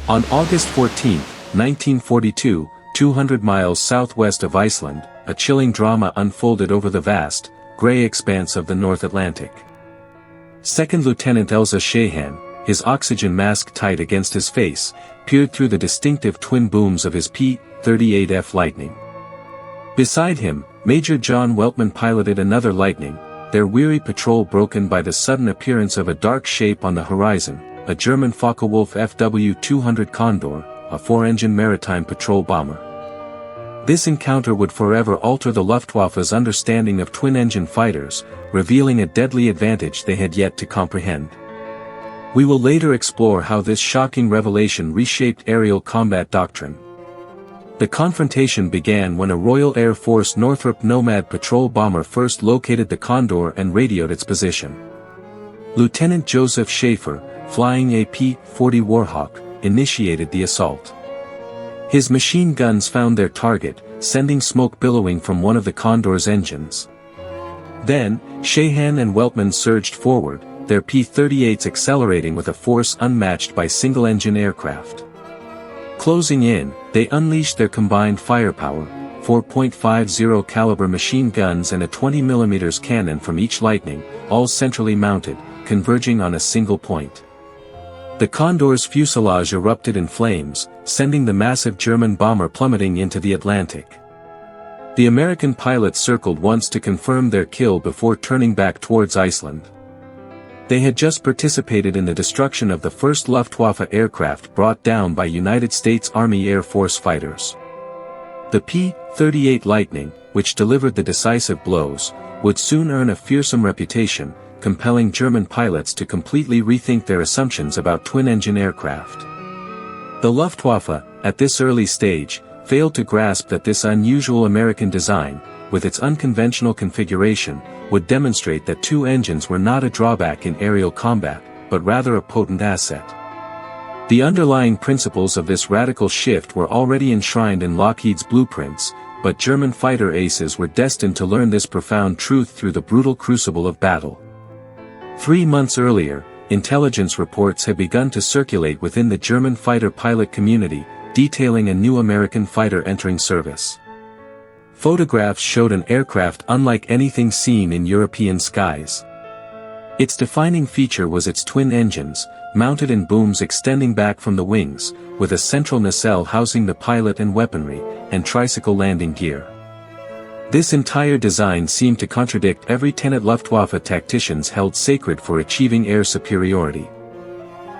On August 14, 1942, 200 miles southwest of Iceland, a chilling drama unfolded over the vast, gray expanse of the North Atlantic. Second Lieutenant Elza Shahan, his oxygen mask tight against his face, peered through the distinctive twin booms of his P-38F Lightning. Beside him, Major John Weltman piloted another Lightning, their weary patrol broken by the sudden appearance of a dark shape on the horizon, a German Focke-Wulf Fw 200 Condor, a 4-engine maritime patrol bomber. This encounter would forever alter the Luftwaffe's understanding of twin-engine fighters, revealing a deadly advantage they had yet to comprehend. We will later explore how this shocking revelation reshaped aerial combat doctrine. The confrontation began when a Royal Air Force Northrop Nomad patrol bomber first located the Condor and radioed its position. Lieutenant Joseph Schaefer, flying a P-40 Warhawk, initiated the assault. His machine guns found their target, sending smoke billowing from one of the Condor's engines. Then, Shahan and Weltman surged forward, their P-38s accelerating with a force unmatched by single-engine aircraft. Closing in, they unleashed their combined firepower, 4.50 caliber machine guns and a 20mm cannon from each Lightning, all centrally mounted, converging on a single point. The Condor's fuselage erupted in flames, sending the massive German bomber plummeting into the Atlantic. The American pilots circled once to confirm their kill before turning back towards Iceland. They had just participated in the destruction of the first Luftwaffe aircraft brought down by United States Army Air Force fighters. The P-38 Lightning, which delivered the decisive blows, would soon earn a fearsome reputation, compelling German pilots to completely rethink their assumptions about twin-engine aircraft. The Luftwaffe, at this early stage, failed to grasp that this unusual American design, with its unconventional configuration, would demonstrate that two engines were not a drawback in aerial combat, but rather a potent asset. The underlying principles of this radical shift were already enshrined in Lockheed's blueprints, but German fighter aces were destined to learn this profound truth through the brutal crucible of battle. 3 months earlier, intelligence reports had begun to circulate within the German fighter pilot community, detailing a new American fighter entering service. Photographs showed an aircraft unlike anything seen in European skies. Its defining feature was its twin engines, mounted in booms extending back from the wings, with a central nacelle housing the pilot and weaponry, and tricycle landing gear. This entire design seemed to contradict every tenet Luftwaffe tacticians held sacred for achieving air superiority.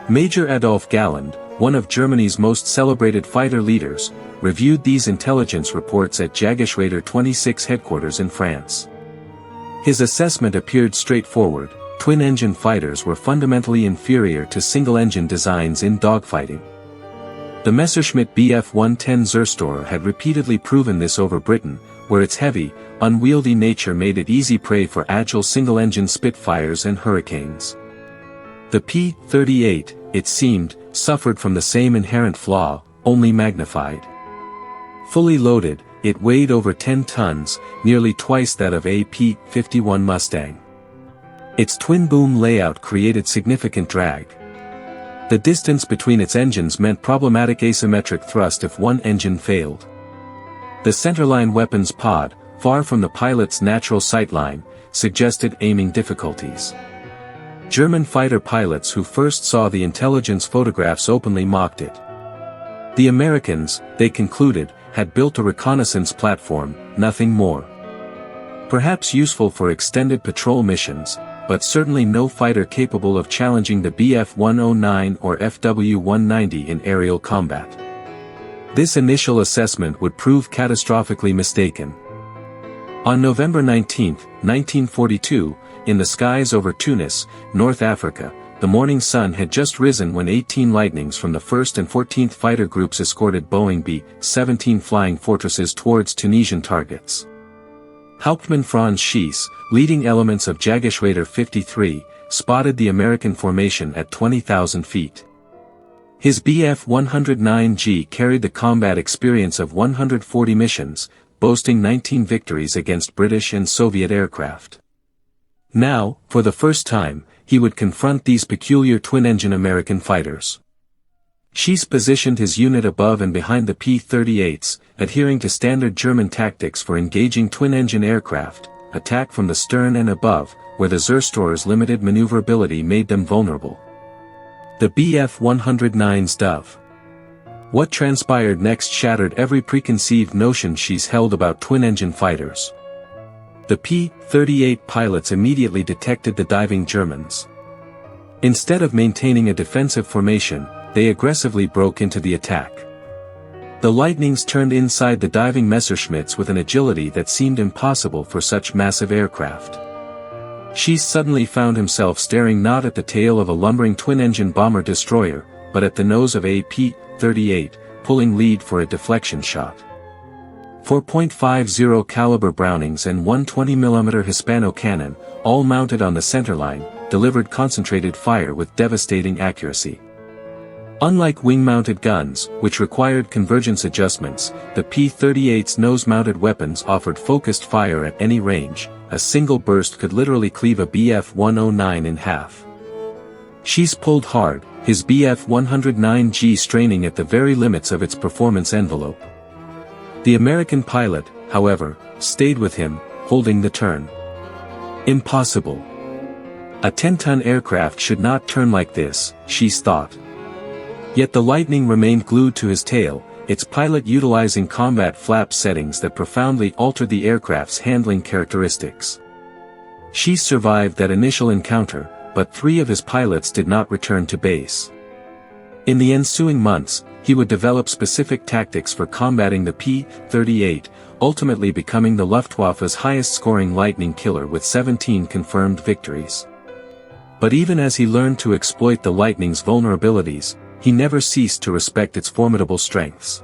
Major Adolf Galland, one of Germany's most celebrated fighter leaders, reviewed these intelligence reports at Jagdgeschwader 26 headquarters in France. His assessment appeared straightforward: twin-engine fighters were fundamentally inferior to single-engine designs in dogfighting. The Messerschmitt Bf 110 Zerstörer had repeatedly proven this over Britain, where its heavy, unwieldy nature made it easy prey for agile single-engine Spitfires and Hurricanes. The P-38, it seemed, suffered from the same inherent flaw, only magnified. Fully loaded, it weighed over 10 tons, nearly twice that of a P-51 Mustang. Its twin-boom layout created significant drag. The distance between its engines meant problematic asymmetric thrust if one engine failed. The centerline weapons pod, far from the pilot's natural sightline, suggested aiming difficulties. German fighter pilots who first saw the intelligence photographs openly mocked it. The Americans, they concluded, had built a reconnaissance platform, nothing more. Perhaps useful for extended patrol missions, but certainly no fighter capable of challenging the Bf-109 or Fw-190 in aerial combat. This initial assessment would prove catastrophically mistaken. On November 19, 1942, in the skies over Tunis, North Africa, the morning sun had just risen when 18 Lightnings from the 1st and 14th Fighter Groups escorted Boeing B-17 Flying Fortresses towards Tunisian targets. Hauptmann Franz Schiess, leading elements of Jagdgeschwader 53, spotted the American formation at 20,000 feet. His Bf-109G carried the combat experience of 140 missions, boasting 19 victories against British and Soviet aircraft. Now, for the first time, he would confront these peculiar twin-engine American fighters. Schiess positioned his unit above and behind the P-38s, adhering to standard German tactics for engaging twin-engine aircraft, attack from the stern and above, where the Zerstörer's limited maneuverability made them vulnerable. The Bf-109's dove. What transpired next shattered every preconceived notion Schiess held about twin-engine fighters. The P-38 pilots immediately detected the diving Germans. Instead of maintaining a defensive formation, they aggressively broke into the attack. The Lightnings turned inside the diving Messerschmitts with an agility that seemed impossible for such massive aircraft. Schiess suddenly found himself staring not at the tail of a lumbering twin-engine bomber-destroyer, but at the nose of a P-38, pulling lead for a deflection shot. 4.50 caliber Brownings and one 20mm Hispano cannon, all mounted on the centerline, delivered concentrated fire with devastating accuracy. Unlike wing-mounted guns, which required convergence adjustments, the P-38's nose-mounted weapons offered focused fire at any range. A single burst could literally cleave a Bf-109 in half. Schiess pulled hard, his Bf-109G straining at the very limits of its performance envelope. The American pilot, however, stayed with him, holding the turn. Impossible. A 10-ton aircraft should not turn like this, Schiess thought. Yet the Lightning remained glued to his tail, its pilot utilizing combat flap settings that profoundly altered the aircraft's handling characteristics. Schiess survived that initial encounter, but 3 of his pilots did not return to base. In the ensuing months, he would develop specific tactics for combating the P-38, ultimately becoming the Luftwaffe's highest-scoring Lightning killer with 17 confirmed victories. But even as he learned to exploit the Lightning's vulnerabilities, he never ceased to respect its formidable strengths.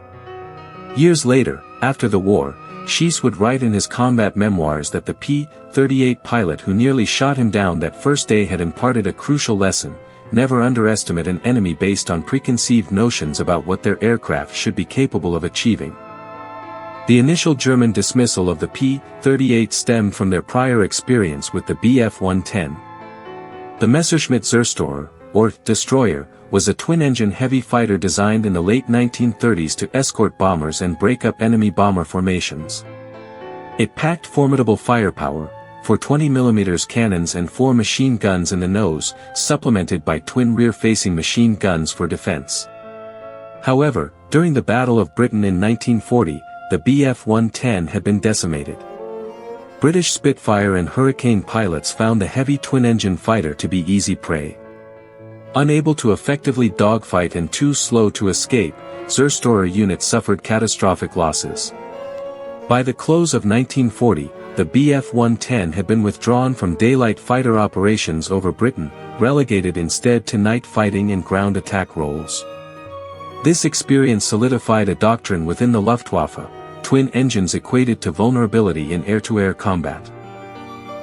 Years later, after the war, Schiess would write in his combat memoirs that the P-38 pilot who nearly shot him down that first day had imparted a crucial lesson: never underestimate an enemy based on preconceived notions about what their aircraft should be capable of achieving. The initial German dismissal of the P-38 stemmed from their prior experience with the Bf-110. The Messerschmitt Zerstörer, or destroyer, was a twin-engine heavy fighter designed in the late 1930s to escort bombers and break up enemy bomber formations. It packed formidable firepower, 420mm cannons and 4 machine guns in the nose, supplemented by twin rear-facing machine guns for defense. However, during the Battle of Britain in 1940, the Bf-110 had been decimated. British Spitfire and Hurricane pilots found the heavy twin-engine fighter to be easy prey. Unable to effectively dogfight and too slow to escape, Zerstörer units suffered catastrophic losses. By the close of 1940, the Bf-110 had been withdrawn from daylight fighter operations over Britain, relegated instead to night fighting and ground attack roles. This experience solidified a doctrine within the Luftwaffe: twin engines equated to vulnerability in air-to-air combat.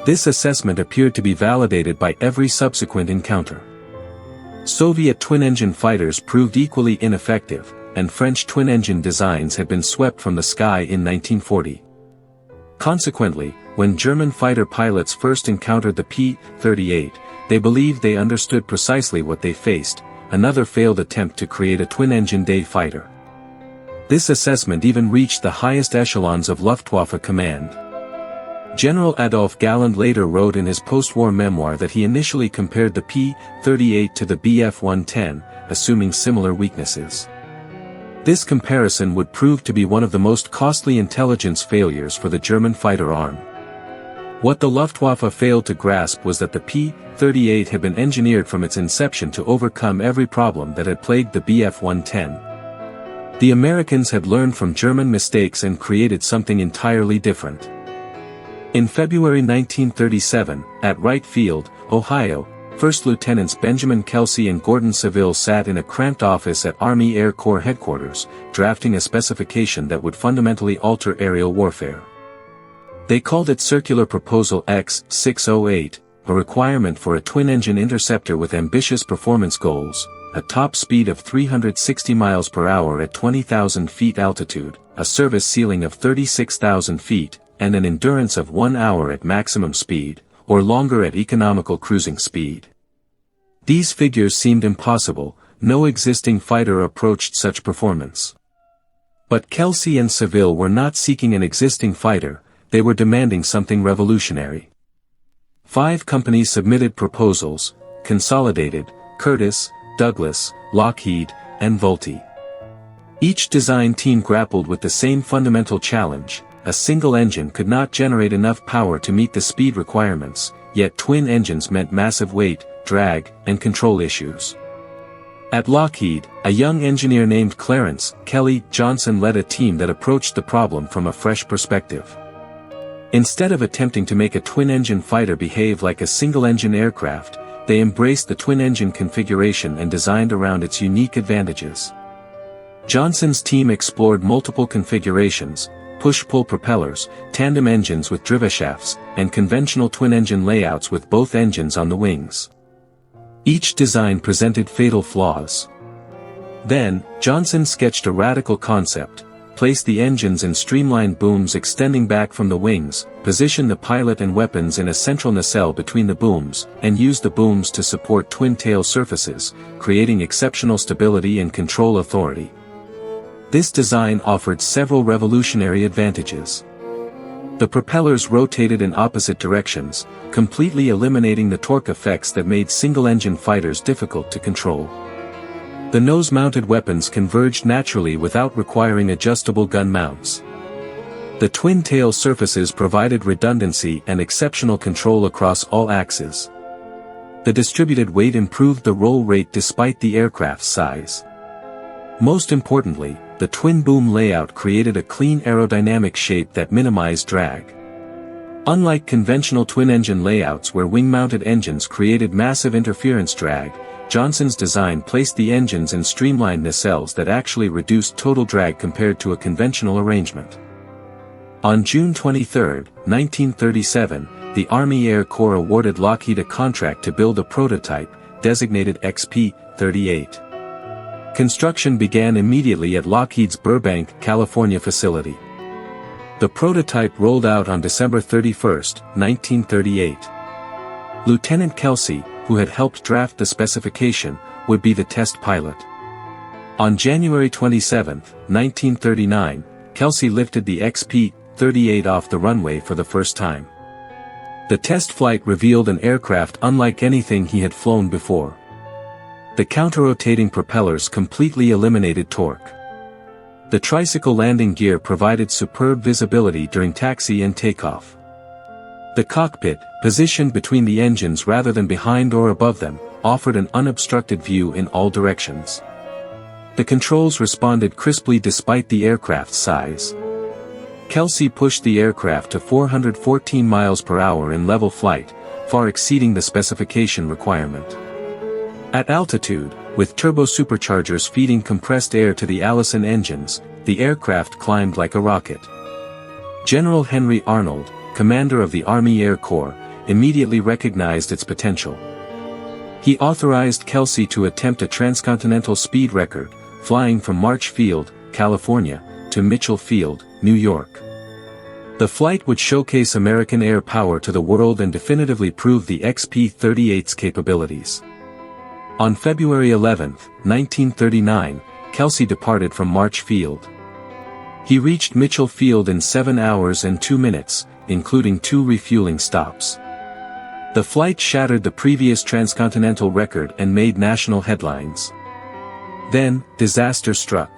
This assessment appeared to be validated by every subsequent encounter. Soviet twin-engine fighters proved equally ineffective, and French twin-engine designs had been swept from the sky in 1940. Consequently, when German fighter pilots first encountered the P-38, they believed they understood precisely what they faced: another failed attempt to create a twin-engine day fighter. This assessment even reached the highest echelons of Luftwaffe command. General Adolf Galland later wrote in his post-war memoir that he initially compared the P-38 to the Bf-110, assuming similar weaknesses. This comparison would prove to be one of the most costly intelligence failures for the German fighter arm. What the Luftwaffe failed to grasp was that the P-38 had been engineered from its inception to overcome every problem that had plagued the Bf-110. The Americans had learned from German mistakes and created something entirely different. In February 1937, at Wright Field, Ohio, First Lieutenants Benjamin Kelsey and Gordon Saville sat in a cramped office at Army Air Corps headquarters, drafting a specification that would fundamentally alter aerial warfare. They called it Circular Proposal X-608, a requirement for a twin-engine interceptor with ambitious performance goals: a top speed of 360 miles per hour at 20,000 feet altitude, a service ceiling of 36,000 feet, and an endurance of 1 hour at maximum speed, or longer at economical cruising speed. These figures seemed impossible, no existing fighter approached such performance. But Kelsey and Seville were not seeking an existing fighter, they were demanding something revolutionary. 5 companies submitted proposals: Consolidated, Curtiss, Douglas, Lockheed, and Vultee. Each design team grappled with the same fundamental challenge: a single engine could not generate enough power to meet the speed requirements, yet twin engines meant massive weight, drag, and control issues. At Lockheed, a young engineer named Clarence Kelly Johnson led a team that approached the problem from a fresh perspective. Instead of attempting to make a twin-engine fighter behave like a single-engine aircraft, they embraced the twin-engine configuration and designed around its unique advantages. Johnson's team explored multiple configurations: push-pull propellers, tandem engines with driveshafts, and conventional twin-engine layouts with both engines on the wings. Each design presented fatal flaws. Then, Johnson sketched a radical concept: place the engines in streamlined booms extending back from the wings, position the pilot and weapons in a central nacelle between the booms, and use the booms to support twin-tail surfaces, creating exceptional stability and control authority. This design offered several revolutionary advantages. The propellers rotated in opposite directions, completely eliminating the torque effects that made single-engine fighters difficult to control. The nose-mounted weapons converged naturally without requiring adjustable gun mounts. The twin-tail surfaces provided redundancy and exceptional control across all axes. The distributed weight improved the roll rate despite the aircraft's size. Most importantly, the twin-boom layout created a clean aerodynamic shape that minimized drag. Unlike conventional twin-engine layouts where wing-mounted engines created massive interference drag, Johnson's design placed the engines in streamlined nacelles that actually reduced total drag compared to a conventional arrangement. On June 23, 1937, the Army Air Corps awarded Lockheed a contract to build a prototype, designated XP-38. Construction began immediately at Lockheed's Burbank, California facility. The prototype rolled out on December 31, 1938. Lieutenant Kelsey, who had helped draft the specification, would be the test pilot. On January 27, 1939, Kelsey lifted the XP-38 off the runway for the first time. The test flight revealed an aircraft unlike anything he had flown before. The counter-rotating propellers completely eliminated torque. The tricycle landing gear provided superb visibility during taxi and takeoff. The cockpit, positioned between the engines rather than behind or above them, offered an unobstructed view in all directions. The controls responded crisply despite the aircraft's size. Kelsey pushed the aircraft to 414 miles per hour in level flight, far exceeding the specification requirement. At altitude, with turbo-superchargers feeding compressed air to the Allison engines, the aircraft climbed like a rocket. General Henry Arnold, commander of the Army Air Corps, immediately recognized its potential. He authorized Kelsey to attempt a transcontinental speed record, flying from March Field, California, to Mitchell Field, New York. The flight would showcase American air power to the world and definitively prove the XP-38's capabilities. On February 11, 1939, Kelsey departed from March Field. He reached Mitchell Field in 7 hours and 2 minutes, including 2 refueling stops. The flight shattered the previous transcontinental record and made national headlines. Then, disaster struck.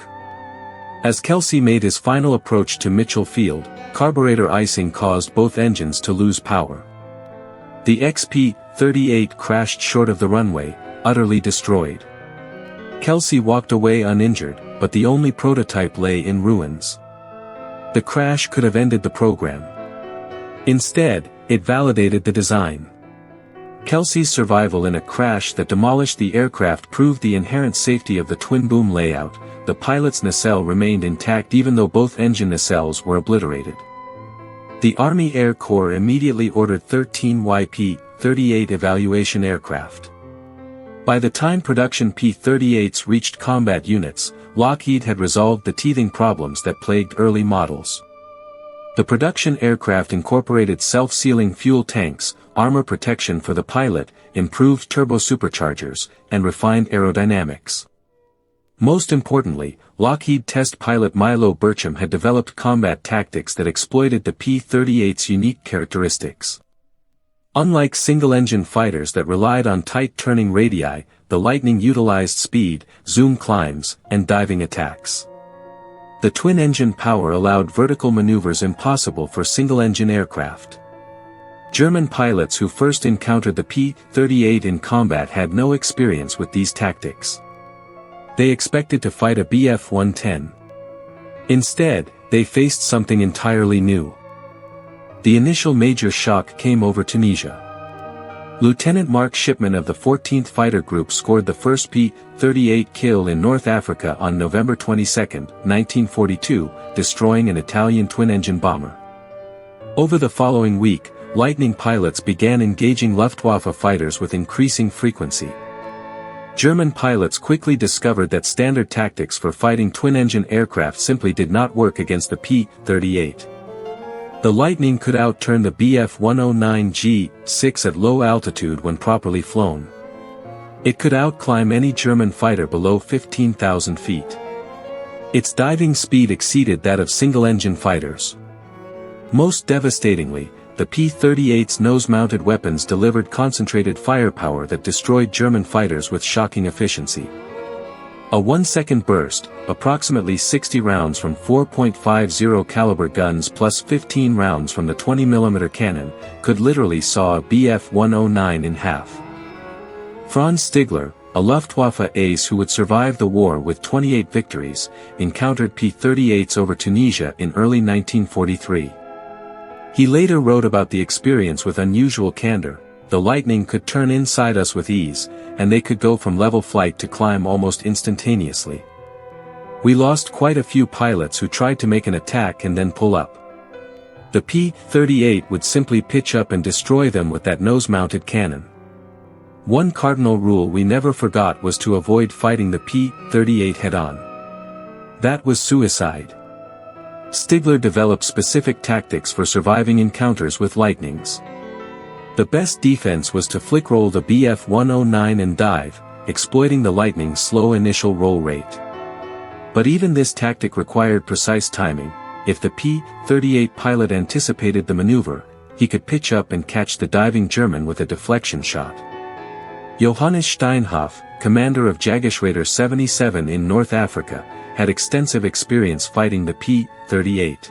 As Kelsey made his final approach to Mitchell Field, carburetor icing caused both engines to lose power. The XP-38 crashed short of the runway, utterly destroyed. Kelsey walked away uninjured, but the only prototype lay in ruins. The crash could have ended the program. Instead, it validated the design. Kelsey's survival in a crash that demolished the aircraft proved the inherent safety of the twin-boom layout. The pilot's nacelle remained intact even though both engine nacelles were obliterated. The Army Air Corps immediately ordered 13 YP-38 evaluation aircraft. By the time production P-38s reached combat units, Lockheed had resolved the teething problems that plagued early models. The production aircraft incorporated self-sealing fuel tanks, armor protection for the pilot, improved turbo superchargers, and refined aerodynamics. Most importantly, Lockheed test pilot Milo Burcham had developed combat tactics that exploited the P-38's unique characteristics. Unlike single-engine fighters that relied on tight turning radii, the Lightning utilized speed, zoom climbs, and diving attacks. The twin-engine power allowed vertical maneuvers impossible for single-engine aircraft. German pilots who first encountered the P-38 in combat had no experience with these tactics. They expected to fight a Bf-110. Instead, they faced something entirely new. The initial major shock came over Tunisia. Lieutenant Mark Shipman of the 14th Fighter Group scored the first P-38 kill in North Africa on November 22, 1942, destroying an Italian twin-engine bomber. Over the following week, Lightning pilots began engaging Luftwaffe fighters with increasing frequency. German pilots quickly discovered that standard tactics for fighting twin-engine aircraft simply did not work against the P-38. The Lightning could outturn the Bf-109G-6 at low altitude when properly flown. It could outclimb any German fighter below 15,000 feet. Its diving speed exceeded that of single-engine fighters. Most devastatingly, the P-38's nose-mounted weapons delivered concentrated firepower that destroyed German fighters with shocking efficiency. A 1-second burst, approximately 60 rounds from 4.50 caliber guns plus 15 rounds from the 20mm cannon, could literally saw a Bf-109 in half. Franz Stigler, a Luftwaffe ace who would survive the war with 28 victories, encountered P-38s over Tunisia in early 1943. He later wrote about the experience with unusual candor. The Lightning could turn inside us with ease, and they could go from level flight to climb almost instantaneously. We lost quite a few pilots who tried to make an attack and then pull up. The P-38 would simply pitch up and destroy them with that nose-mounted cannon. One cardinal rule we never forgot was to avoid fighting the P-38 head-on. That was suicide. Stigler developed specific tactics for surviving encounters with Lightnings. The best defense was to flick-roll the Bf-109 and dive, exploiting the Lightning's slow initial roll rate. But even this tactic required precise timing. If the P-38 pilot anticipated the maneuver, he could pitch up and catch the diving German with a deflection shot. Johannes Steinhoff, commander of Jagdgeschwader 77 in North Africa, had extensive experience fighting the P-38.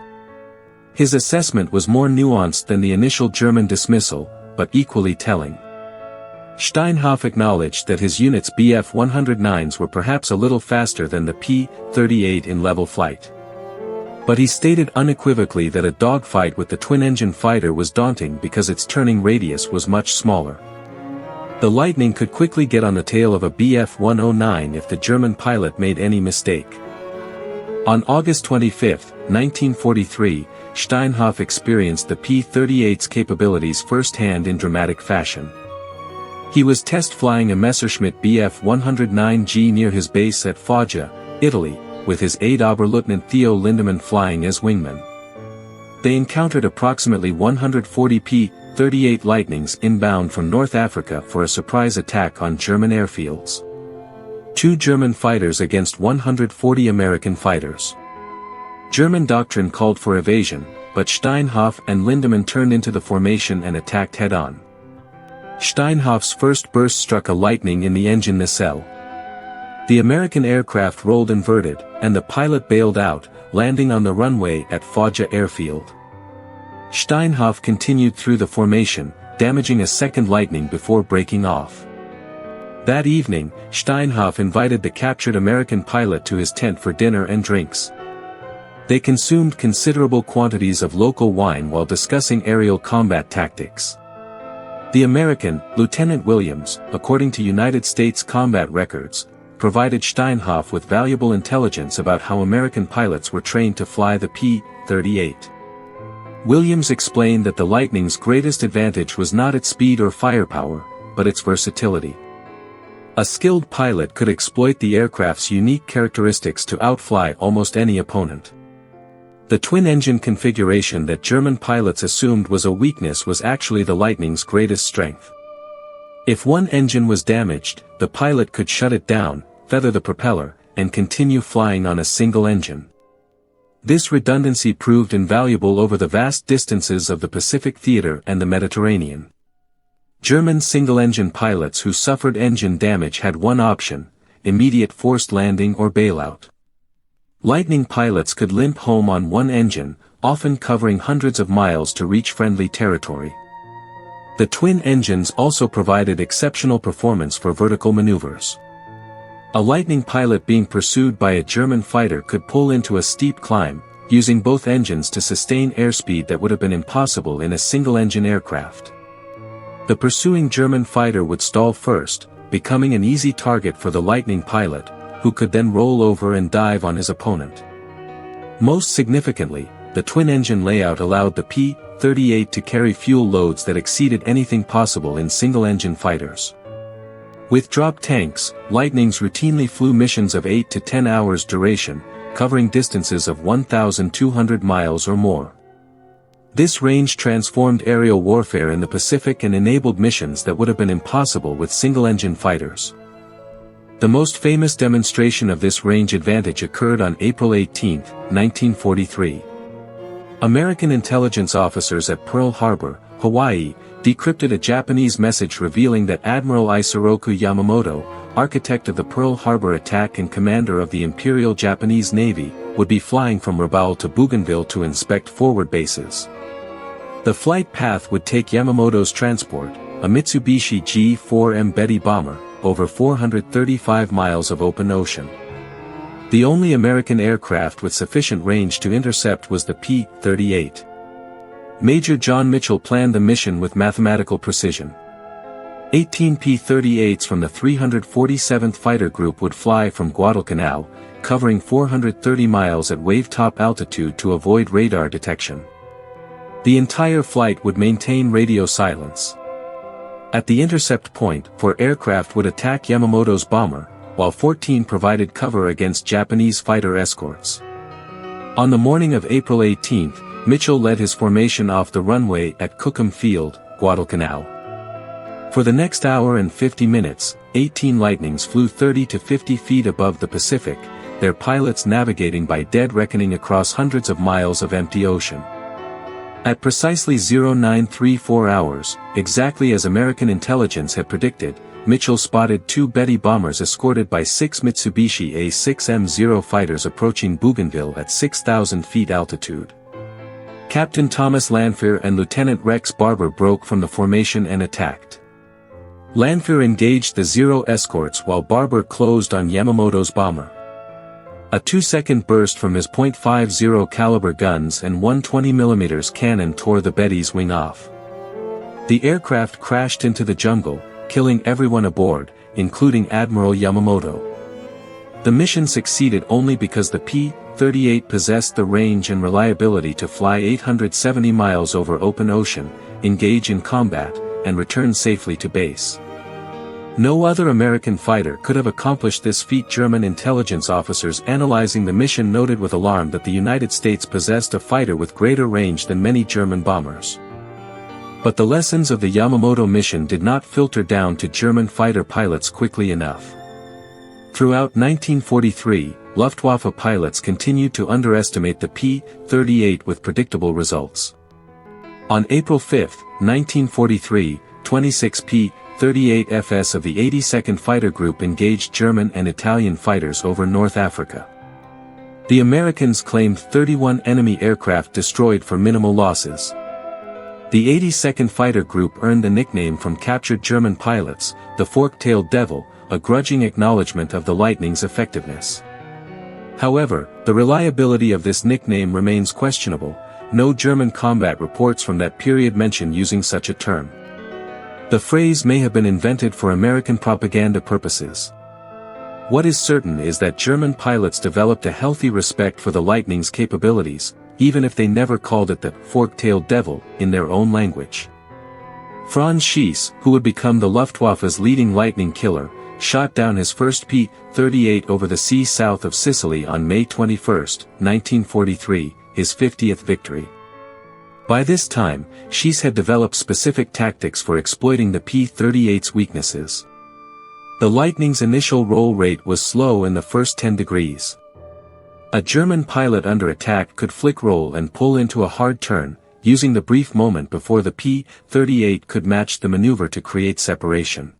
His assessment was more nuanced than the initial German dismissal, but equally telling. Steinhoff acknowledged that his unit's Bf-109s were perhaps a little faster than the P-38 in level flight. But he stated unequivocally that a dogfight with the twin-engine fighter was daunting because its turning radius was much smaller. The Lightning could quickly get on the tail of a Bf-109 if the German pilot made any mistake. On August 25, 1943, Steinhoff experienced the P-38's capabilities firsthand in dramatic fashion. He was test flying a Messerschmitt Bf 109G near his base at Foggia, Italy, with his aide Oberleutnant Theo Lindemann flying as wingman. They encountered approximately 140 P-38 Lightnings inbound from North Africa for a surprise attack on German airfields. 2 German fighters against 140 American fighters. German doctrine called for evasion, but Steinhoff and Lindemann turned into the formation and attacked head-on. Steinhoff's first burst struck a Lightning in the engine nacelle. The American aircraft rolled inverted, and the pilot bailed out, landing on the runway at Foggia airfield. Steinhoff continued through the formation, damaging a second Lightning before breaking off. That evening, Steinhoff invited the captured American pilot to his tent for dinner and drinks. They consumed considerable quantities of local wine while discussing aerial combat tactics. The American, Lieutenant Williams, according to United States combat records, provided Steinhoff with valuable intelligence about how American pilots were trained to fly the P-38. Williams explained that the Lightning's greatest advantage was not its speed or firepower, but its versatility. A skilled pilot could exploit the aircraft's unique characteristics to outfly almost any opponent. The twin-engine configuration that German pilots assumed was a weakness was actually the Lightning's greatest strength. If one engine was damaged, the pilot could shut it down, feather the propeller, and continue flying on a single engine. This redundancy proved invaluable over the vast distances of the Pacific Theater and the Mediterranean. German single-engine pilots who suffered engine damage had one option: immediate forced landing or bailout. Lightning pilots could limp home on one engine, often covering hundreds of miles to reach friendly territory. The twin engines also provided exceptional performance for vertical maneuvers. A Lightning pilot being pursued by a German fighter could pull into a steep climb, using both engines to sustain airspeed that would have been impossible in a single-engine aircraft. The pursuing German fighter would stall first, becoming an easy target for the Lightning pilot, who could then roll over and dive on his opponent. Most significantly, the twin-engine layout allowed the P-38 to carry fuel loads that exceeded anything possible in single-engine fighters. With drop tanks, Lightnings routinely flew missions of 8 to 10 hours duration, covering distances of 1,200 miles or more. This range transformed aerial warfare in the Pacific and enabled missions that would have been impossible with single-engine fighters. The most famous demonstration of this range advantage occurred on April 18, 1943. American intelligence officers at Pearl Harbor, Hawaii, decrypted a Japanese message revealing that Admiral Isoroku Yamamoto, architect of the Pearl Harbor attack and commander of the Imperial Japanese Navy, would be flying from Rabaul to Bougainville to inspect forward bases. The flight path would take Yamamoto's transport, a Mitsubishi G-4M Betty bomber, over 435 miles of open ocean. The only American aircraft with sufficient range to intercept was the P-38. Major John Mitchell planned the mission with mathematical precision. 18 P-38s from the 347th Fighter Group would fly from Guadalcanal, covering 430 miles at wave-top altitude to avoid radar detection. The entire flight would maintain radio silence. At the intercept point, 4 aircraft would attack Yamamoto's bomber, while 14 provided cover against Japanese fighter escorts. On the morning of April 18, Mitchell led his formation off the runway at Cookham Field, Guadalcanal. For the next hour and 50 minutes, 18 Lightnings flew 30 to 50 feet above the Pacific, their pilots navigating by dead reckoning across hundreds of miles of empty ocean. At precisely 0934 hours, exactly as American intelligence had predicted, Mitchell spotted 2 Betty bombers escorted by 6 Mitsubishi A-6M0 fighters approaching Bougainville at 6,000 feet altitude. Captain Thomas Lanfear and Lieutenant Rex Barber broke from the formation and attacked. Lanfear engaged the Zero escorts while Barber closed on Yamamoto's bomber. A 2-second burst from his .50 caliber guns and one 20mm cannon tore the Betty's wing off. The aircraft crashed into the jungle, killing everyone aboard, including Admiral Yamamoto. The mission succeeded only because the P-38 possessed the range and reliability to fly 870 miles over open ocean, engage in combat, and return safely to base. No other American fighter could have accomplished this feat. German intelligence officers analyzing the mission noted with alarm that the United States possessed a fighter with greater range than many German bombers. But the lessons of the Yamamoto mission did not filter down to German fighter pilots quickly enough. Throughout 1943, Luftwaffe pilots continued to underestimate the P-38 with predictable results. On April 5, 1943, 26 P-38Fs of the 82nd Fighter Group engaged German and Italian fighters over North Africa. The Americans claimed 31 enemy aircraft destroyed for minimal losses. The 82nd Fighter Group earned the nickname from captured German pilots, the Fork-tailed Devil, a grudging acknowledgement of the Lightning's effectiveness. However, the reliability of this nickname remains questionable. No German combat reports from that period mention using such a term. The phrase may have been invented for American propaganda purposes. What is certain is that German pilots developed a healthy respect for the Lightning's capabilities, even if they never called it the Fork-tailed Devil in their own language. Franz Schiess, who would become the Luftwaffe's leading Lightning killer, shot down his first P-38 over the sea south of Sicily on May 21, 1943, his 50th victory. By this time, Schiess had developed specific tactics for exploiting the P-38's weaknesses. The Lightning's initial roll rate was slow in the first 10 degrees. A German pilot under attack could flick roll and pull into a hard turn, using the brief moment before the P-38 could match the maneuver to create separation.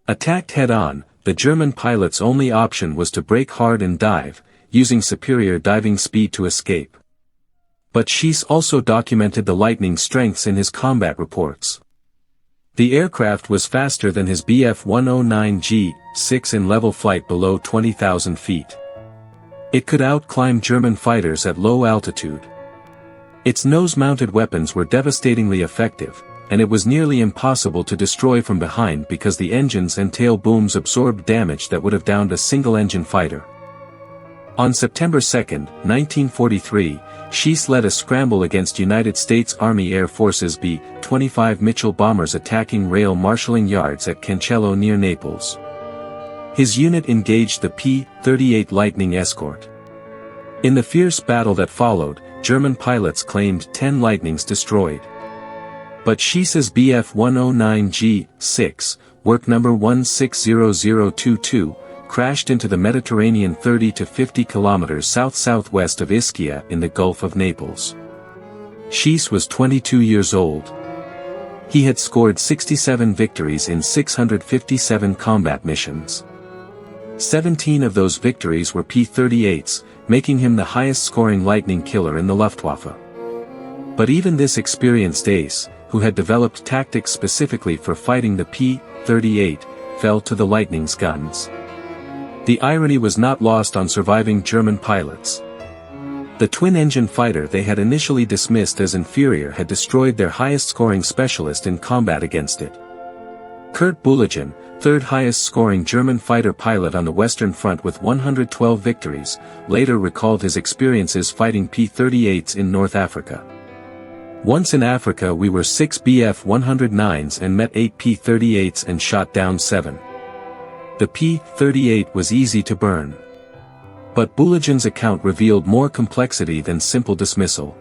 Attacked head-on, the German pilot's only option was to brake hard and dive, using superior diving speed to escape. But Schiess also documented the Lightning's strengths in his combat reports. The aircraft was faster than his Bf 109G-6 in level flight below 20,000 feet. It could outclimb German fighters at low altitude. Its nose-mounted weapons were devastatingly effective, and it was nearly impossible to destroy from behind because the engines and tail booms absorbed damage that would have downed a single-engine fighter. On September 2, 1943, Schiess led a scramble against United States Army Air Force's B-25 Mitchell bombers attacking rail marshalling yards at Cancello near Naples. His unit engaged the P-38 Lightning escort. In the fierce battle that followed, German pilots claimed 10 Lightnings destroyed. But Schiess's Bf 109G-6, work number 160022, crashed into the Mediterranean 30 to 50 kilometers south-southwest of Ischia in the Gulf of Naples. Schiess was 22 years old. He had scored 67 victories in 657 combat missions. 17 of those victories were P-38s, making him the highest-scoring Lightning killer in the Luftwaffe. But even this experienced ace, who had developed tactics specifically for fighting the P-38, fell to the Lightning's guns. The irony was not lost on surviving German pilots. The twin-engine fighter they had initially dismissed as inferior had destroyed their highest-scoring specialist in combat against it. Kurt Bülogen, third highest-scoring German fighter pilot on the Western Front with 112 victories, later recalled his experiences fighting P-38s in North Africa. Once in Africa we were 6 Bf 109s and met 8 P-38s and shot down 7. The P-38 was easy to burn. But Bülogen's account revealed more complexity than simple dismissal.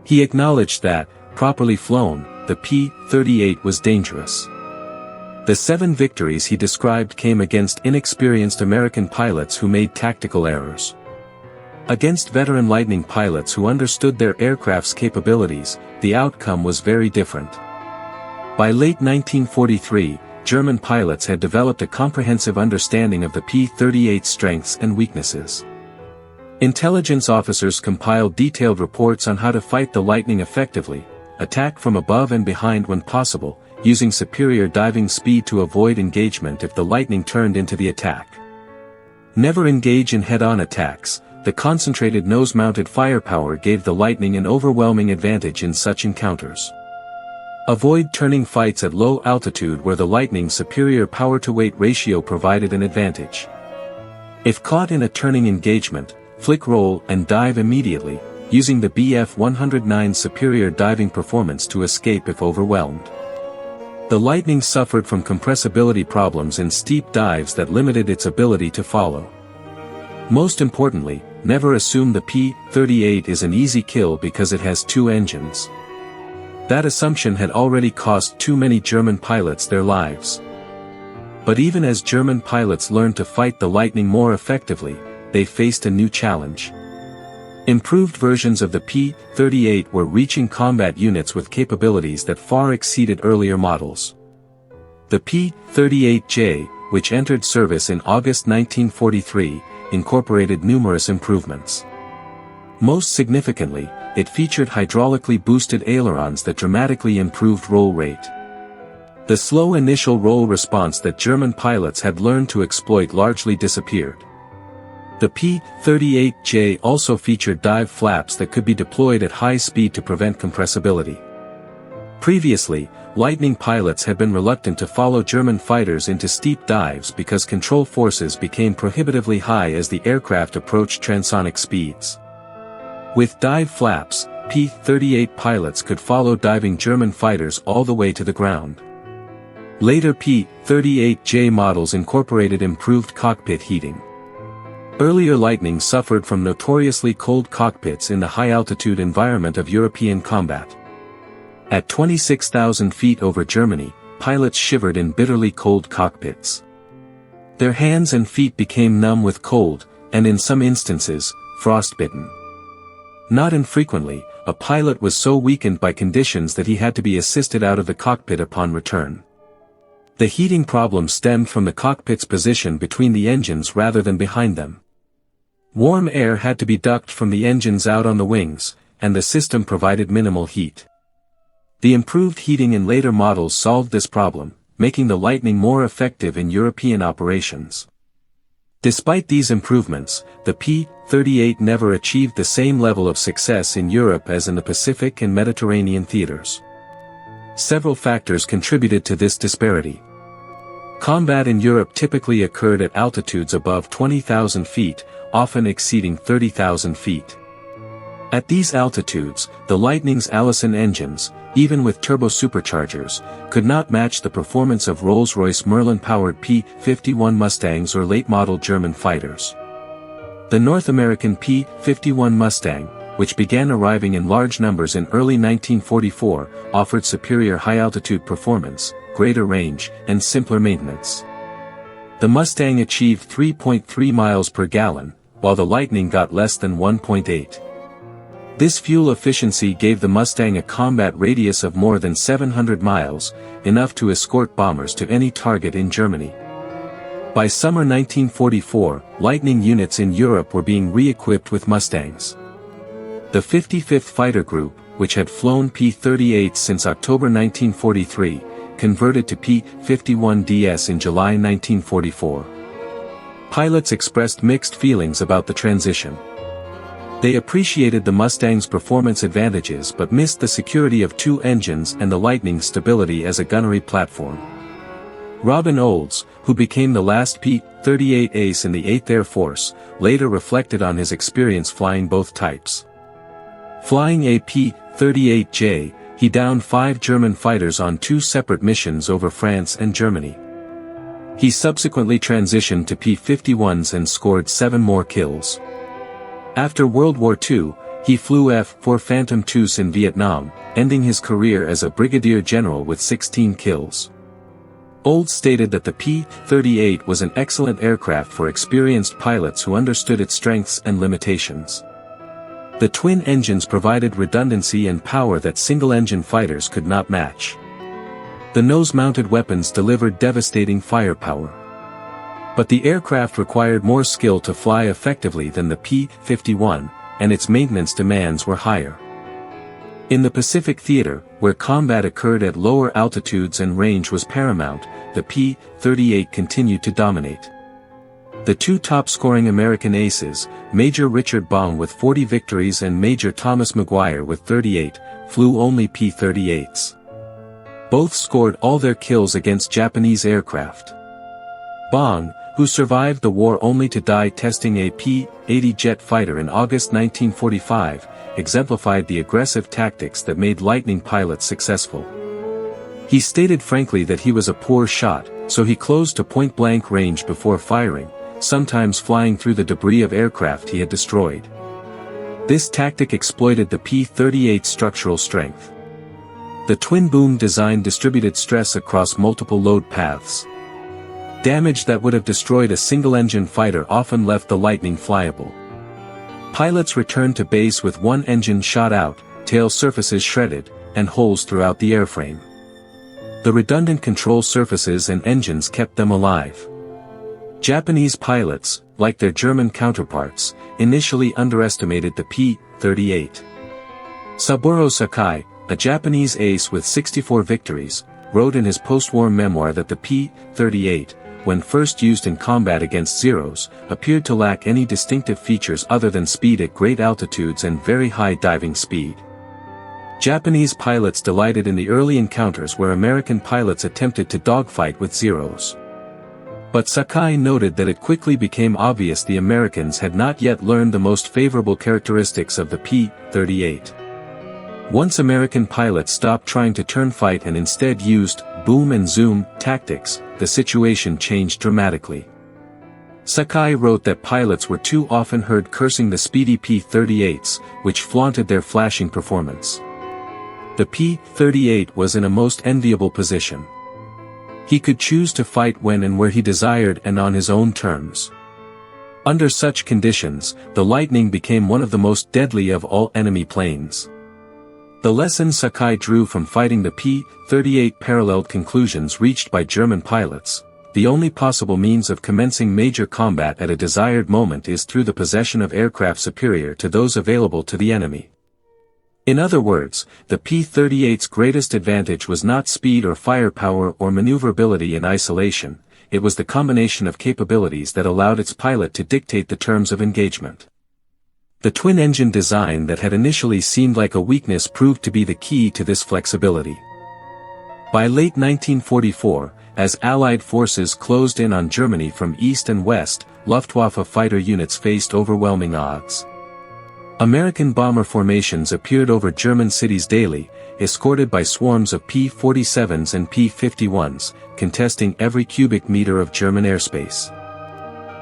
He acknowledged that, properly flown, the P-38 was dangerous. The 7 victories he described came against inexperienced American pilots who made tactical errors. Against veteran Lightning pilots who understood their aircraft's capabilities, the outcome was very different. By late 1943, German pilots had developed a comprehensive understanding of the P-38's strengths and weaknesses. Intelligence officers compiled detailed reports on how to fight the Lightning effectively, attack from above and behind when possible, using superior diving speed to avoid engagement if the Lightning turned into the attack. Never engage in head-on attacks. The concentrated nose-mounted firepower gave the Lightning an overwhelming advantage in such encounters. Avoid turning fights at low altitude where the Lightning's superior power-to-weight ratio provided an advantage. If caught in a turning engagement, flick roll and dive immediately, using the Bf 109's superior diving performance to escape if overwhelmed. The Lightning suffered from compressibility problems in steep dives that limited its ability to follow. Most importantly, never assume the P-38 is an easy kill because it has 2 engines. That assumption had already cost too many German pilots their lives. But even as German pilots learned to fight the Lightning more effectively, they faced a new challenge. Improved versions of the P-38 were reaching combat units with capabilities that far exceeded earlier models. The P-38J, which entered service in August 1943, incorporated numerous improvements. Most significantly, it featured hydraulically boosted ailerons that dramatically improved roll rate. The slow initial roll response that German pilots had learned to exploit largely disappeared. The P-38J also featured dive flaps that could be deployed at high speed to prevent compressibility. Previously, Lightning pilots had been reluctant to follow German fighters into steep dives because control forces became prohibitively high as the aircraft approached transonic speeds. With dive flaps, P-38 pilots could follow diving German fighters all the way to the ground. Later P-38J models incorporated improved cockpit heating. Earlier Lightnings suffered from notoriously cold cockpits in the high-altitude environment of European combat. At 26,000 feet over Germany, pilots shivered in bitterly cold cockpits. Their hands and feet became numb with cold, and in some instances, frostbitten. Not infrequently, a pilot was so weakened by conditions that he had to be assisted out of the cockpit upon return. The heating problem stemmed from the cockpit's position between the engines rather than behind them. Warm air had to be ducted from the engines out on the wings, and the system provided minimal heat. The improved heating in later models solved this problem, making the Lightning more effective in European operations. Despite these improvements, the P-38 never achieved the same level of success in Europe as in the Pacific and Mediterranean theaters. Several factors contributed to this disparity. Combat in Europe typically occurred at altitudes above 20,000 feet, often exceeding 30,000 feet. At these altitudes, the Lightning's Allison engines, even with turbo-superchargers, could not match the performance of Rolls-Royce Merlin-powered P-51 Mustangs or late-model German fighters. The North American P-51 Mustang, which began arriving in large numbers in early 1944, offered superior high-altitude performance, greater range, and simpler maintenance. The Mustang achieved 3.3 miles per gallon, while the Lightning got less than 1.8. This fuel efficiency gave the Mustang a combat radius of more than 700 miles, enough to escort bombers to any target in Germany. By summer 1944, Lightning units in Europe were being re-equipped with Mustangs. The 55th Fighter Group, which had flown P-38s since October 1943, converted to P-51DS in July 1944. Pilots expressed mixed feelings about the transition. They appreciated the Mustang's performance advantages but missed the security of two engines and the Lightning's stability as a gunnery platform. Robin Olds, who became the last P-38 ace in the 8th Air Force, later reflected on his experience flying both types. Flying a P-38J, he downed 5 German fighters on 2 separate missions over France and Germany. He subsequently transitioned to P-51s and scored 7 more kills. After World War II, he flew F-4 Phantom IIs in Vietnam, ending his career as a brigadier general with 16 kills. Olds stated that the P-38 was an excellent aircraft for experienced pilots who understood its strengths and limitations. The twin engines provided redundancy and power that single-engine fighters could not match. The nose-mounted weapons delivered devastating firepower. But the aircraft required more skill to fly effectively than the P-51, and its maintenance demands were higher. In the Pacific Theater, where combat occurred at lower altitudes and range was paramount, the P-38 continued to dominate. The 2 top-scoring American aces, Major Richard Bong with 40 victories and Major Thomas Maguire with 38, flew only P-38s. Both scored all their kills against Japanese aircraft. Bong, who survived the war only to die testing a P-80 jet fighter in August 1945, exemplified the aggressive tactics that made Lightning pilots successful. He stated frankly that he was a poor shot, so he closed to point-blank range before firing, sometimes flying through the debris of aircraft he had destroyed. This tactic exploited the P-38's structural strength. The twin-boom design distributed stress across multiple load paths. Damage that would have destroyed a single-engine fighter often left the Lightning flyable. Pilots returned to base with one engine shot out, tail surfaces shredded, and holes throughout the airframe. The redundant control surfaces and engines kept them alive. Japanese pilots, like their German counterparts, initially underestimated the P-38. Saburo Sakai, a Japanese ace with 64 victories, wrote in his post-war memoir that the P-38, when first used in combat against Zeros, appeared to lack any distinctive features other than speed at great altitudes and very high diving speed. Japanese pilots delighted in the early encounters where American pilots attempted to dogfight with Zeros. But Sakai noted that it quickly became obvious the Americans had not yet learned the most favorable characteristics of the P-38. Once American pilots stopped trying to turn fight and instead used boom and zoom tactics, the situation changed dramatically. Sakai wrote that pilots were too often heard cursing the speedy P-38s, which flaunted their flashing performance. The P-38 was in a most enviable position. He could choose to fight when and where he desired and on his own terms. Under such conditions, the Lightning became one of the most deadly of all enemy planes. The lesson Sakai drew from fighting the P-38 paralleled conclusions reached by German pilots. The only possible means of commencing major combat at a desired moment is through the possession of aircraft superior to those available to the enemy. In other words, the P-38's greatest advantage was not speed or firepower or maneuverability in isolation, it was the combination of capabilities that allowed its pilot to dictate the terms of engagement. The twin-engine design that had initially seemed like a weakness proved to be the key to this flexibility. By late 1944, as Allied forces closed in on Germany from east and west, Luftwaffe fighter units faced overwhelming odds. American bomber formations appeared over German cities daily, escorted by swarms of P-47s and P-51s, contesting every cubic meter of German airspace.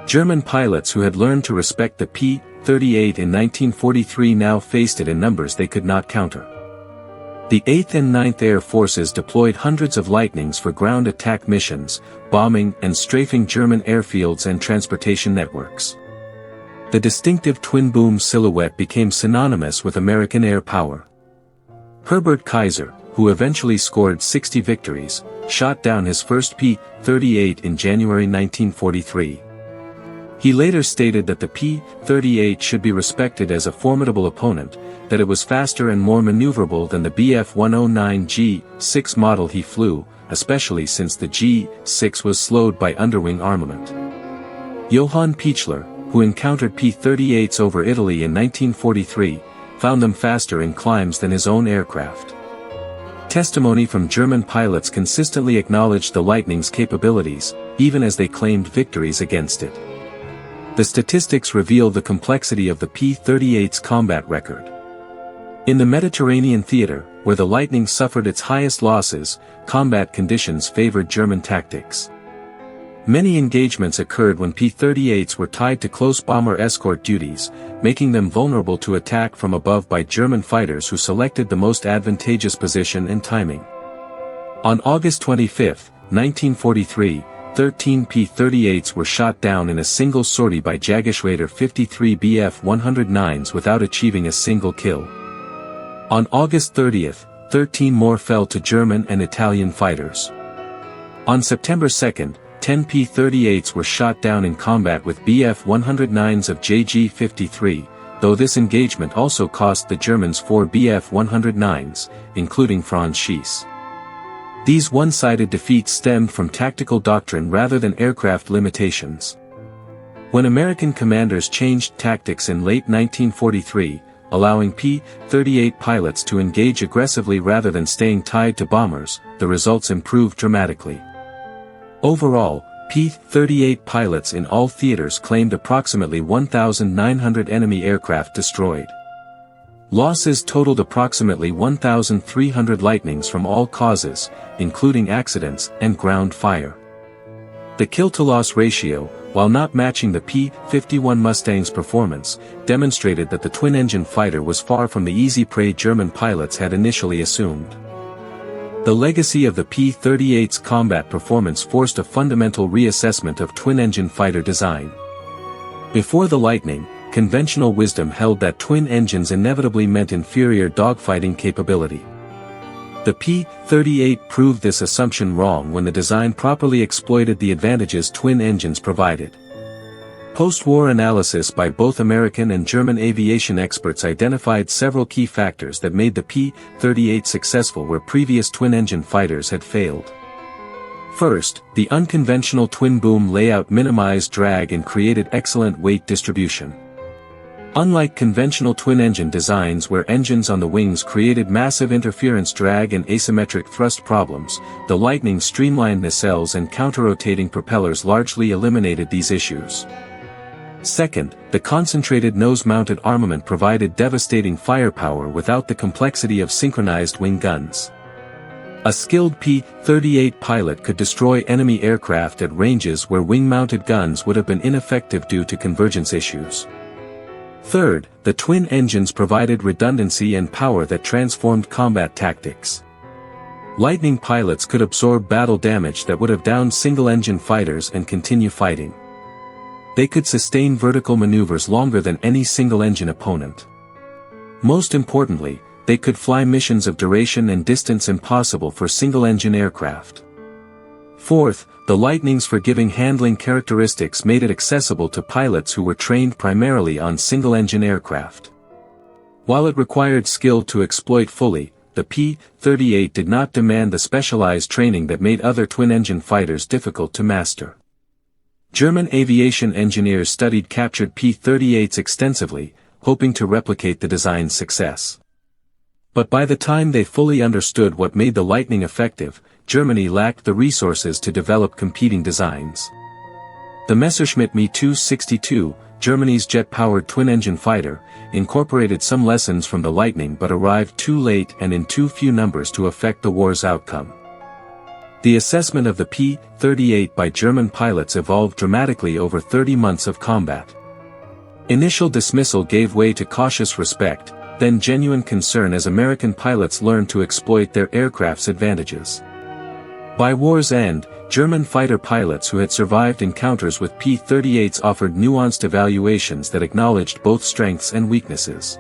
German pilots who had learned to respect the P-38 in 1943 now faced it in numbers they could not counter. The 8th and 9th Air Forces deployed hundreds of Lightnings for ground attack missions, bombing and strafing German airfields and transportation networks. The distinctive twin-boom silhouette became synonymous with American air power. Herbert Kaiser, who eventually scored 60 victories, shot down his first P-38 in January 1943. He later stated that the P-38 should be respected as a formidable opponent, that it was faster and more maneuverable than the Bf-109 G-6 model he flew, especially since the G-6 was slowed by underwing armament. Johann Pichler, who encountered P-38s over Italy in 1943, found them faster in climbs than his own aircraft. Testimony from German pilots consistently acknowledged the Lightning's capabilities, even as they claimed victories against it. The statistics reveal the complexity of the P-38's combat record. In the Mediterranean theater, where the Lightning suffered its highest losses, combat conditions favored German tactics. Many engagements occurred when P-38s were tied to close bomber escort duties, making them vulnerable to attack from above by German fighters who selected the most advantageous position and timing. On August 25, 1943, 13 P-38s were shot down in a single sortie by Jagdgeschwader 53 Bf-109s without achieving a single kill. On August 30, 13 more fell to German and Italian fighters. On September 2, 10 P-38s were shot down in combat with Bf-109s of JG-53, though this engagement also cost the Germans 4 Bf-109s, including Franz Schiess. These one-sided defeats stemmed from tactical doctrine rather than aircraft limitations. When American commanders changed tactics in late 1943, allowing P-38 pilots to engage aggressively rather than staying tied to bombers, the results improved dramatically. Overall, P-38 pilots in all theaters claimed approximately 1,900 enemy aircraft destroyed. Losses totaled approximately 1,300 Lightnings from all causes, including accidents and ground fire. The kill-to-loss ratio, while not matching the P-51 Mustang's performance, demonstrated that the twin-engine fighter was far from the easy prey German pilots had initially assumed. The legacy of the P-38's combat performance forced a fundamental reassessment of twin-engine fighter design. Before the Lightning, conventional wisdom held that twin engines inevitably meant inferior dogfighting capability. The P-38 proved this assumption wrong when the design properly exploited the advantages twin engines provided. Post-war analysis by both American and German aviation experts identified several key factors that made the P-38 successful where previous twin-engine fighters had failed. First, the unconventional twin-boom layout minimized drag and created excellent weight distribution. Unlike conventional twin-engine designs where engines on the wings created massive interference drag and asymmetric thrust problems, the Lightning's streamlined nacelles and counter-rotating propellers largely eliminated these issues. Second, the concentrated nose-mounted armament provided devastating firepower without the complexity of synchronized wing guns. A skilled P-38 pilot could destroy enemy aircraft at ranges where wing-mounted guns would have been ineffective due to convergence issues. Third, the twin engines provided redundancy and power that transformed combat tactics. Lightning pilots could absorb battle damage that would have downed single-engine fighters and continue fighting. They could sustain vertical maneuvers longer than any single-engine opponent. Most importantly, they could fly missions of duration and distance impossible for single-engine aircraft. Fourth, the Lightning's forgiving handling characteristics made it accessible to pilots who were trained primarily on single-engine aircraft. While it required skill to exploit fully, the P-38 did not demand the specialized training that made other twin-engine fighters difficult to master. German aviation engineers studied captured P-38s extensively, hoping to replicate the design's success. But by the time they fully understood what made the Lightning effective, Germany lacked the resources to develop competing designs. The Messerschmitt Me-262, Germany's jet-powered twin-engine fighter, incorporated some lessons from the Lightning but arrived too late and in too few numbers to affect the war's outcome. The assessment of the P-38 by German pilots evolved dramatically over 30 months of combat. Initial dismissal gave way to cautious respect, then genuine concern as American pilots learned to exploit their aircraft's advantages. By war's end, German fighter pilots who had survived encounters with P-38s offered nuanced evaluations that acknowledged both strengths and weaknesses.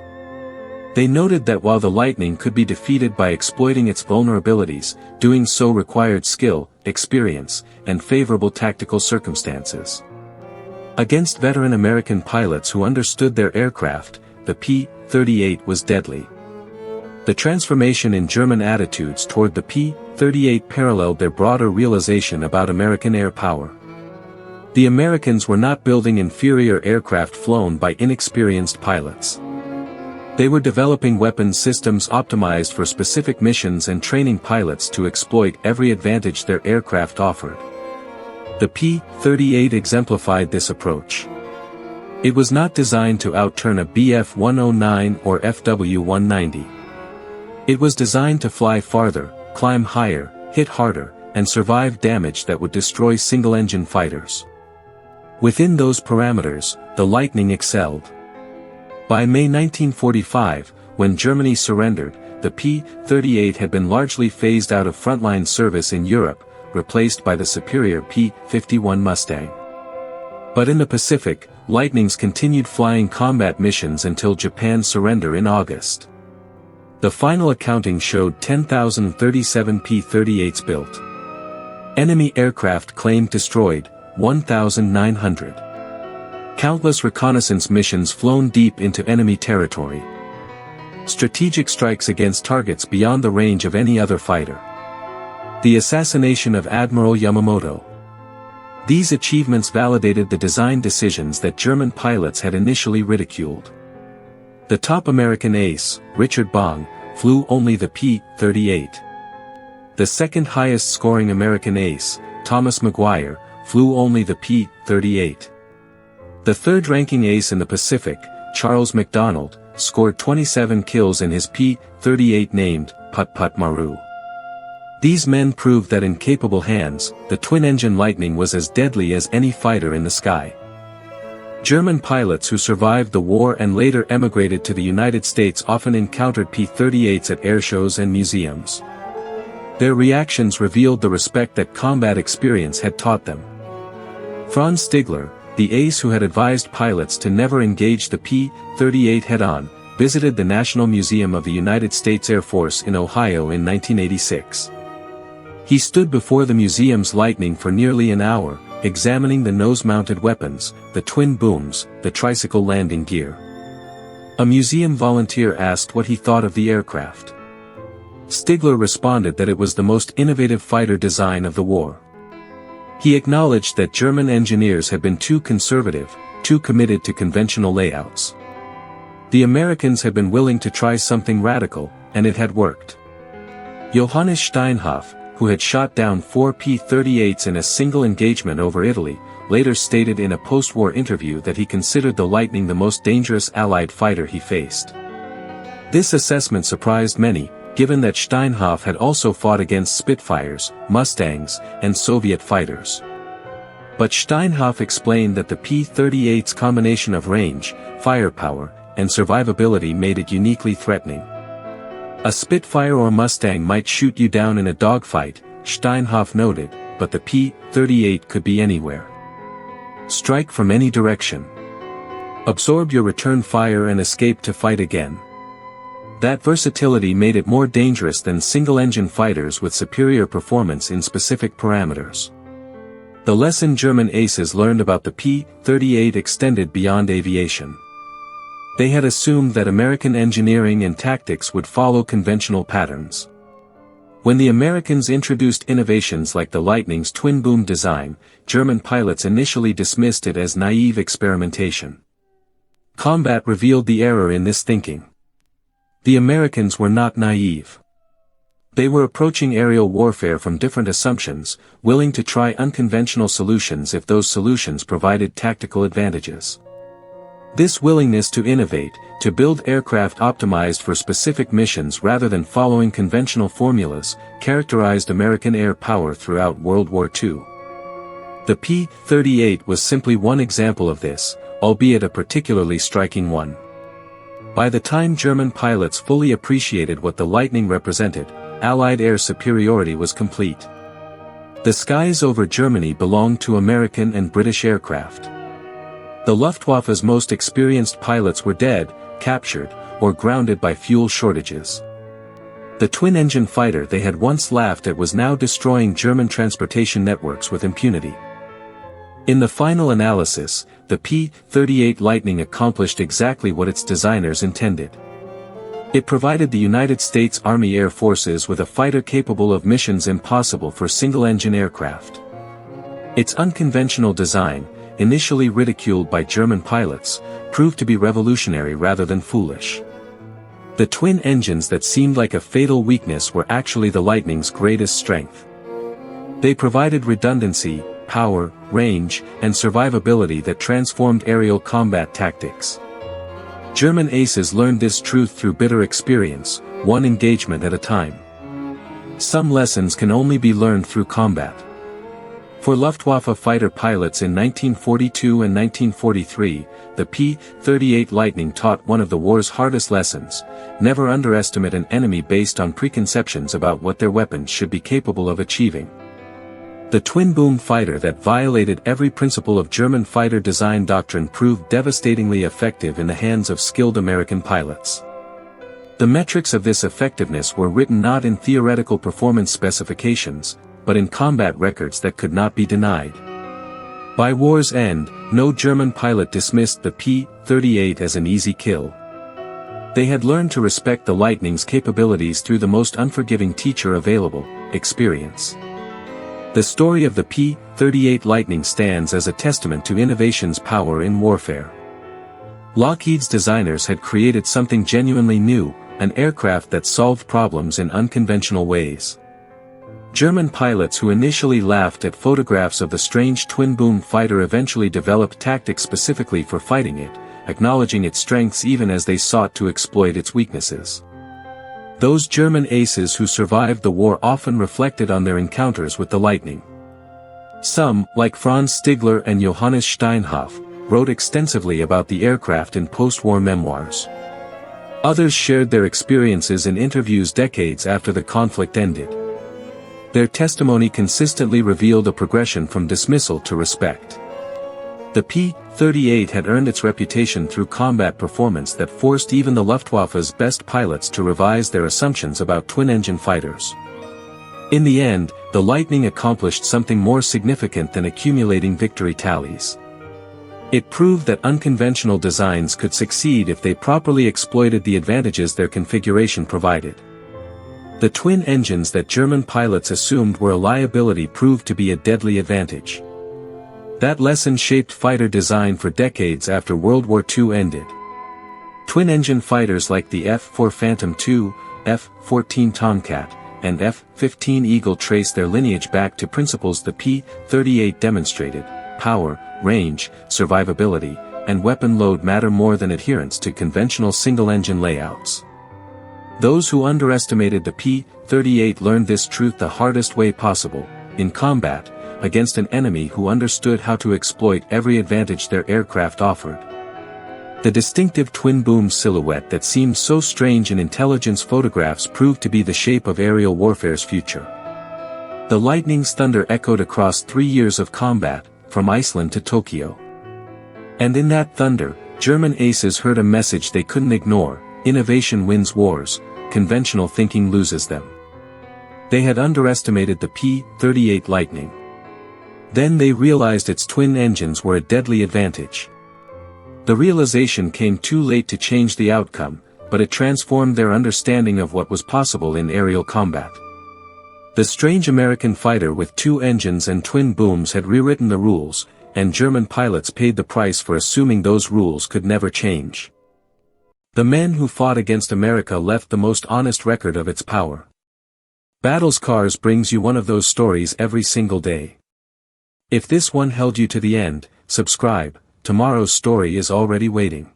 They noted that while the Lightning could be defeated by exploiting its vulnerabilities, doing so required skill, experience, and favorable tactical circumstances. Against veteran American pilots who understood their aircraft, the P-38 was deadly. The transformation in German attitudes toward the P-38 paralleled their broader realization about American air power. The Americans were not building inferior aircraft flown by inexperienced pilots. They were developing weapons systems optimized for specific missions and training pilots to exploit every advantage their aircraft offered. The P-38 exemplified this approach. It was not designed to outturn a Bf-109 or Fw-190. It was designed to fly farther, climb higher, hit harder, and survive damage that would destroy single-engine fighters. Within those parameters, the Lightning excelled. By May 1945, when Germany surrendered, the P-38 had been largely phased out of frontline service in Europe, replaced by the superior P-51 Mustang. But in the Pacific, Lightnings continued flying combat missions until Japan's surrender in August. The final accounting showed 10,037 P-38s built. Enemy aircraft claimed destroyed, 1,900. Countless reconnaissance missions flown deep into enemy territory. Strategic strikes against targets beyond the range of any other fighter. The assassination of Admiral Yamamoto. These achievements validated the design decisions that German pilots had initially ridiculed. The top American ace, Richard Bong, flew only the P-38. The second highest scoring American ace, Thomas Maguire, flew only the P-38. The third-ranking ace in the Pacific, Charles McDonald, scored 27 kills in his P-38 named Put Put Maru. These men proved that in capable hands, the twin-engine Lightning was as deadly as any fighter in the sky. German pilots who survived the war and later emigrated to the United States often encountered P-38s at airshows and museums. Their reactions revealed the respect that combat experience had taught them. Franz Stigler, the ace who had advised pilots to never engage the P-38 head-on, visited the National Museum of the United States Air Force in Ohio in 1986. He stood before the museum's Lightning for nearly an hour, examining the nose-mounted weapons, the twin booms, the tricycle landing gear. A museum volunteer asked what he thought of the aircraft. Stigler responded that it was the most innovative fighter design of the war. He acknowledged that German engineers had been too conservative, too committed to conventional layouts. The Americans had been willing to try something radical, and it had worked. Johannes Steinhoff, who had shot down 4 P-38s in a single engagement over Italy, later stated in a post-war interview that he considered the Lightning the most dangerous Allied fighter he faced. This assessment surprised many, given that Steinhoff had also fought against Spitfires, Mustangs, and Soviet fighters. But Steinhoff explained that the P-38's combination of range, firepower, and survivability made it uniquely threatening. A Spitfire or Mustang might shoot you down in a dogfight, Steinhoff noted, but the P-38 could be anywhere. Strike from any direction. Absorb your return fire and escape to fight again. That versatility made it more dangerous than single-engine fighters with superior performance in specific parameters. The lesson German aces learned about the P-38 extended beyond aviation. They had assumed that American engineering and tactics would follow conventional patterns. When the Americans introduced innovations like the Lightning's twin-boom design, German pilots initially dismissed it as naive experimentation. Combat revealed the error in this thinking. The Americans were not naive. They were approaching aerial warfare from different assumptions, willing to try unconventional solutions if those solutions provided tactical advantages. This willingness to innovate, to build aircraft optimized for specific missions rather than following conventional formulas, characterized American air power throughout World War II. The P-38 was simply one example of this, albeit a particularly striking one. By the time German pilots fully appreciated what the Lightning represented, Allied air superiority was complete. The skies over Germany belonged to American and British aircraft. The Luftwaffe's most experienced pilots were dead, captured, or grounded by fuel shortages. The twin-engine fighter they had once laughed at was now destroying German transportation networks with impunity. In the final analysis, the P-38 Lightning accomplished exactly what its designers intended. It provided the United States Army Air Forces with a fighter capable of missions impossible for single-engine aircraft. Its unconventional design, initially ridiculed by German pilots, proved to be revolutionary rather than foolish. The twin engines that seemed like a fatal weakness were actually the Lightning's greatest strength. They provided redundancy, power, range, and survivability that transformed aerial combat tactics. German aces learned this truth through bitter experience, one engagement at a time. Some lessons can only be learned through combat. For Luftwaffe fighter pilots in 1942 and 1943, the P-38 Lightning taught one of the war's hardest lessons: never underestimate an enemy based on preconceptions about what their weapons should be capable of achieving. The twin-boom fighter that violated every principle of German fighter design doctrine proved devastatingly effective in the hands of skilled American pilots. The metrics of this effectiveness were written not in theoretical performance specifications, but in combat records that could not be denied. By war's end, no German pilot dismissed the P-38 as an easy kill. They had learned to respect the Lightning's capabilities through the most unforgiving teacher available: experience. The story of the P-38 Lightning stands as a testament to innovation's power in warfare. Lockheed's designers had created something genuinely new, an aircraft that solved problems in unconventional ways. German pilots who initially laughed at photographs of the strange twin-boom fighter eventually developed tactics specifically for fighting it, acknowledging its strengths even as they sought to exploit its weaknesses. Those German aces who survived the war often reflected on their encounters with the Lightning. Some, like Franz Stigler and Johannes Steinhoff, wrote extensively about the aircraft in post-war memoirs. Others shared their experiences in interviews decades after the conflict ended. Their testimony consistently revealed a progression from dismissal to respect. The P-38 had earned its reputation through combat performance that forced even the Luftwaffe's best pilots to revise their assumptions about twin-engine fighters. In the end, the Lightning accomplished something more significant than accumulating victory tallies. It proved that unconventional designs could succeed if they properly exploited the advantages their configuration provided. The twin engines that German pilots assumed were a liability proved to be a deadly advantage. That lesson shaped fighter design for decades after World War II ended. Twin-engine fighters like the F-4 Phantom II, F-14 Tomcat, and F-15 Eagle trace their lineage back to principles the P-38 demonstrated: power, range, survivability, and weapon load matter more than adherence to conventional single-engine layouts. Those who underestimated the P-38 learned this truth the hardest way possible: in combat, against an enemy who understood how to exploit every advantage their aircraft offered. The distinctive twin-boom silhouette that seemed so strange in intelligence photographs proved to be the shape of aerial warfare's future. The Lightning's thunder echoed across 3 years of combat, from Iceland to Tokyo. And in that thunder, German aces heard a message they couldn't ignore: innovation wins wars, conventional thinking loses them. They had underestimated the P-38 Lightning. Then they realized its twin engines were a deadly advantage. The realization came too late to change the outcome, but it transformed their understanding of what was possible in aerial combat. The strange American fighter with 2 engines and twin booms had rewritten the rules, and German pilots paid the price for assuming those rules could never change. The men who fought against America left the most honest record of its power. Battlescars brings you one of those stories every single day. If this one held you to the end, subscribe. Tomorrow's story is already waiting.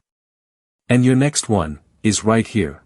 And your next one is right here.